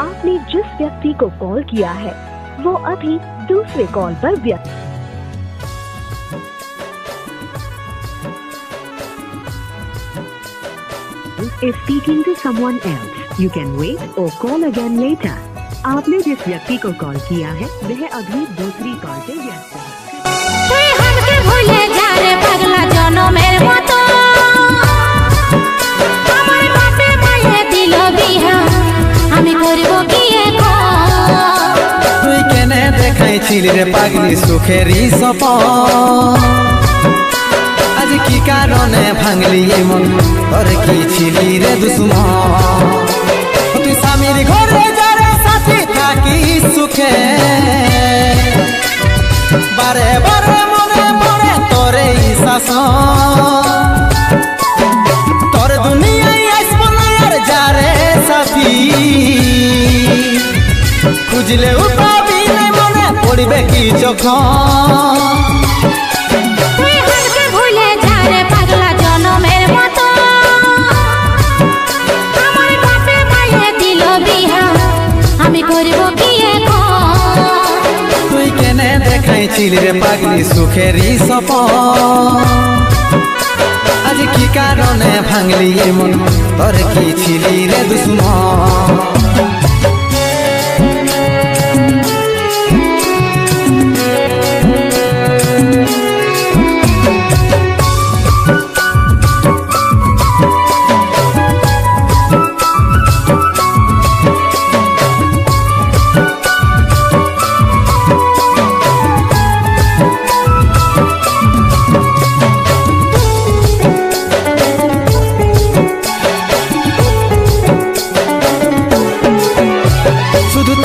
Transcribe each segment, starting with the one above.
आपने जिस व्यक्ति को कॉल किया है वो अभी दूसरे कॉल पर व्यस्त is speaking to someone else. You can wait or call again later. आपने जिस व्यक्ति को कॉल किया है वह अभी दूसरी कॉल पे व्यस्त है। তুই हमके भूले जा रे पगला জনমের মতো আমার বাপে মায়ে দিল বিহা আমি করব কি এখন তুই কেনে দেখাইছিলি রে পাগলি সুখেরই সপন আজ কি কারণে ভাঙলি মন তোর কি ছিলি রে দুশ্মন তুই স্বামীর ঘরে যা রে সাথী থাকি সুখে বারে বারে মনে পড়ে তোরে শাসন তোর দুনিয়ায় আসবো না আর যা রে সাথী খুঁজলে পাবি না মনে পড়বে কি যখন তুই কেনে দেখাইছিলি রে পাগলি সুখেরই সপন আজ কি কারণে ভাঙলি মন তোর কি ছিলি রে দুশ্মন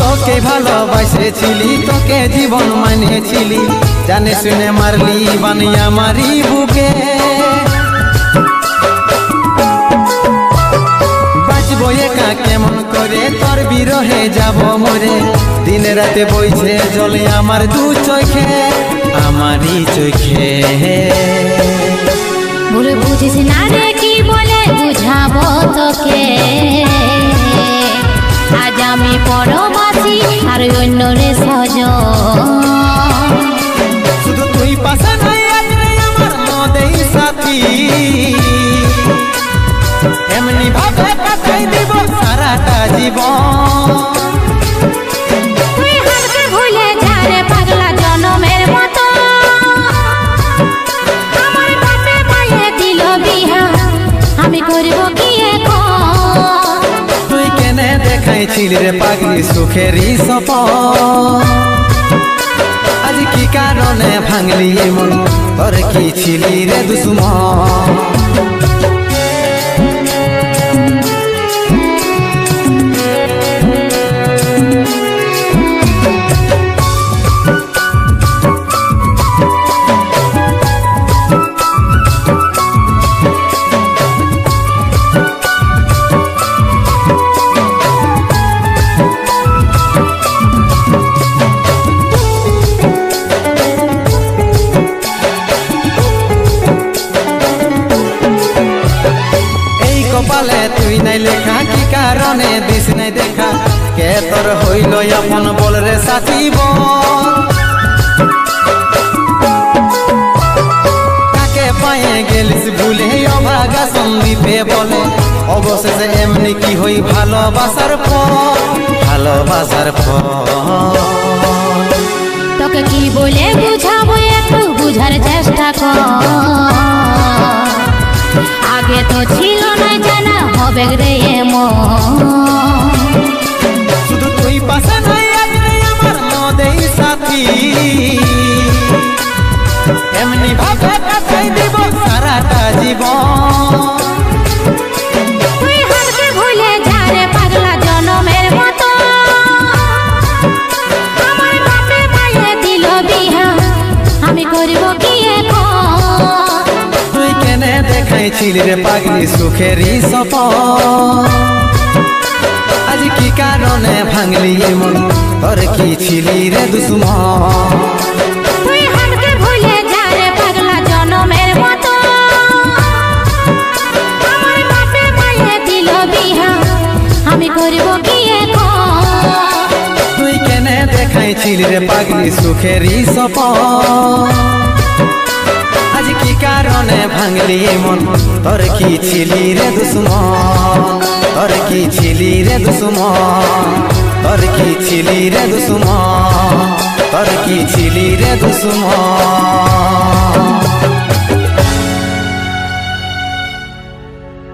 তোকে ভালোবাসেছিলি তোকে জীবন মানেছিলি জানে শুনে মারলি বানিয়া মারি বুকে বাঁচবো একা কেমন করে তোর বিরহে যাব মরে দিন রাতে বইছে জলে আমার দু চোখে আমারই চোখে বলে বুঝিস না রে কি বলে বুঝাবো তোকে আজ আমি পরবাসী আর অন্য রে সজন শুধু তুই পাশে নাই আজ রে আমার মদেই সাথী এমনি ভাবে কাটাই দিব সারাটা জীবন তুই हमके ভুলে যা রে পাগলা জনমের মতো আমার বাপে মায়ে দিল বিহা আমি করব কি এখন তুই কেনে দেখাইছিলি রে পাগলি সুখেরই সপন আজ কি কারণে ভাঙলি মন তোর কি ছিলি রে দুশ্মন কপালে তুই নাই লেখা কি কারণে দিস নাই দেখা কে তোর হইল আপন বল রে সাথী কাকে পায়ে গেলিস ভুলে অভাগা সন্দীপে বলে অবশেষে এমনি কি হই ভালোবাসার তোকে কি বলে বুঝাবো একটু বুঝার চেষ্টা কর আগে তো ছিল না জানা হবে রে শুধু তুই পাশে নাই আজ রে আমার মদেই সাথী এমনি ভাবে কাটাই দিব সারাটা জীবন তুই हमके ভুলে যা রে পাগলা জনমের মতো আমার বাপে মায়ে দিল বিহা আমি করব কি এখন তুই কেনে দেখাইছিলি রে পাগলি সুখেরই সপন আজ কি কারণে ভাঙলি মন তোর কি ছিলি রে দুশ্মন তুই हमके ভুলে যা রে পাগলা জনমের মতো আমার বাপে মায়ে দিল বিহা আমি করব কি এখন দেখাইছিলি রে পাগলি সুখেরই সপন আজ কি কারণে ভাঙলি মন তোর কি ছিলি রে দুশ্মন তোর কি ছিলি রে দুশ্মন তোর কি ছিলি রে দুশ্মন তোর কি ছিলি রে দুশ্মন